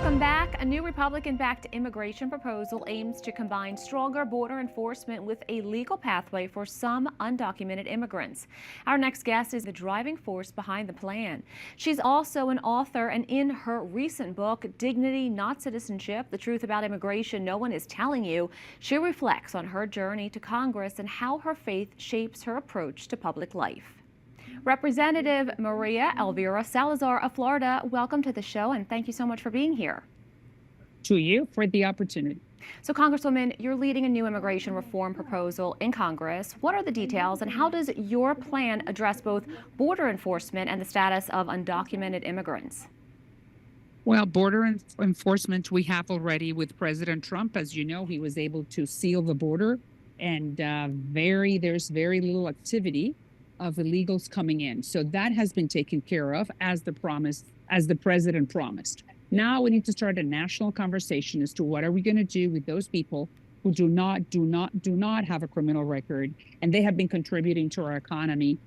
Welcome back. A new Republican-backed immigration proposal aims to combine stronger border enforcement with a legal pathway for some undocumented immigrants. Our next guest is the driving force behind the plan. She's also an author, and in her recent book, Dignity, Not Citizenship, The Truth About Immigration No One Is Telling You, she reflects on her journey to Congress and how her faith shapes her approach to public life. Representative María Elvira Salazar of Florida, welcome to the show, and thank you so much for being here. To you for the opportunity. So, Congresswoman, you're leading a new immigration reform proposal in Congress. What are the details, and how does your plan address both border enforcement and the status of undocumented immigrants? Well, border enforcement we have already with President Trump. As you know, he was able to seal the border, and there's very little activity of illegals coming in. So that has been taken care of as the president promised. Now we need to start a national conversation as to what are we going to do with those people who do not have a criminal record, and they have been contributing to our economy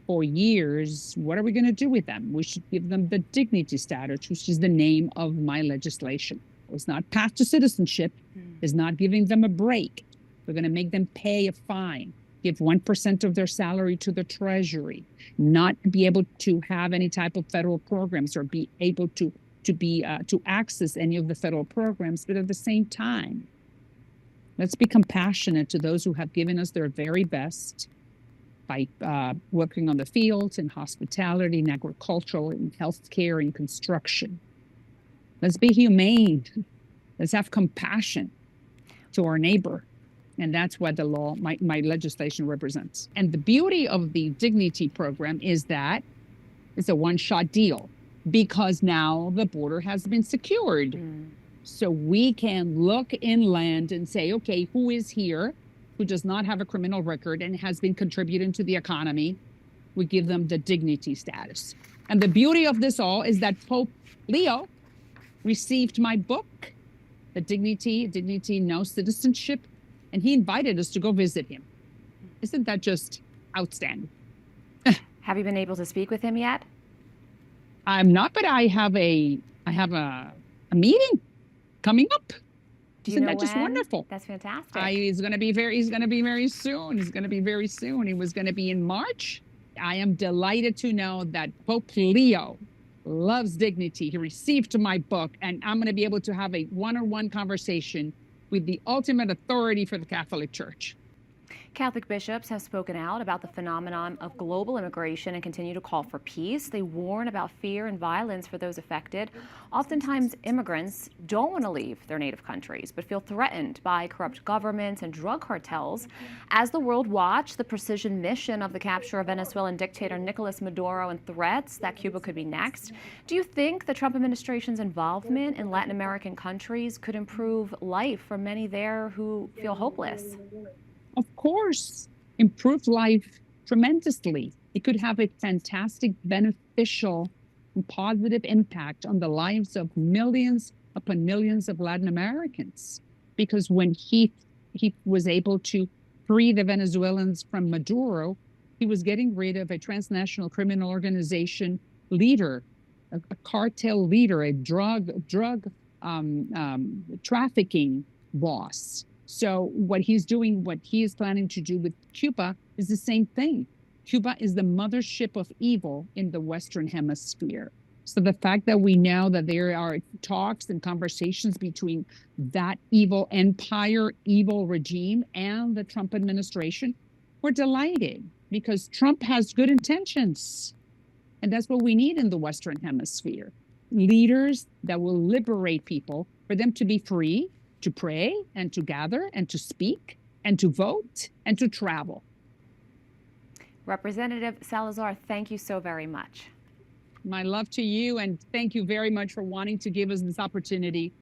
for years. What are we going to do with them? We should give them the dignity status, which is the name of my legislation. It's not path to citizenship. It's not giving them a break. We're going to make them pay a fine. Give 1% of their salary to the Treasury, not be able to have any type of federal programs or be able to access any of the federal programs. But at the same time, let's be compassionate to those who have given us their very best by working on the fields, in hospitality, in agricultural, in healthcare, in construction. Let's be humane. Let's have compassion to our neighbor. And that's what the law, my legislation represents. And the beauty of the Dignity program is that it's a one-shot deal because now the border has been secured. So we can look inland and say, okay, who is here, who does not have a criminal record and has been contributing to the economy? We give them the dignity status. And the beauty of this all is that Pope Leo received my book, The Dignity, No Citizenship, and he invited us to go visit him. Isn't that just outstanding? Have you been able to speak with him yet? I'm not, but I have a meeting coming up. Isn't that just wonderful? That's fantastic. He's going to be very soon. He's going to be very soon. He was going to be in March. I am delighted to know that Pope Leo loves dignity. He received my book, and I'm going to be able to have a one-on-one conversation with the ultimate authority for the Catholic Church. Catholic bishops have spoken out about the phenomenon of global immigration and continue to call for peace. They warn about fear and violence for those affected. Oftentimes, immigrants don't want to leave their native countries, but feel threatened by corrupt governments and drug cartels. As the world watched the precision mission of the capture of Venezuelan dictator Nicolas Maduro and threats that Cuba could be next, do you think the Trump administration's involvement in Latin American countries could improve life for many there who feel hopeless? Of course, improved life tremendously. It could have a fantastic, beneficial, and positive impact on the lives of millions upon millions of Latin Americans. Because when he was able to free the Venezuelans from Maduro, he was getting rid of a transnational criminal organization leader, a cartel leader, a drug trafficking boss. So what he is planning to do with Cuba is the same thing. Cuba is the mothership of evil in the Western Hemisphere. So the fact that we know that there are talks and conversations between that evil empire, evil regime, and the Trump administration, we're delighted because Trump has good intentions. And that's what we need in the Western Hemisphere. Leaders that will liberate people for them to be free, to pray and to gather and to speak and to vote and to travel. Representative Salazar, thank you so very much. My love to you, and thank you very much for wanting to give us this opportunity.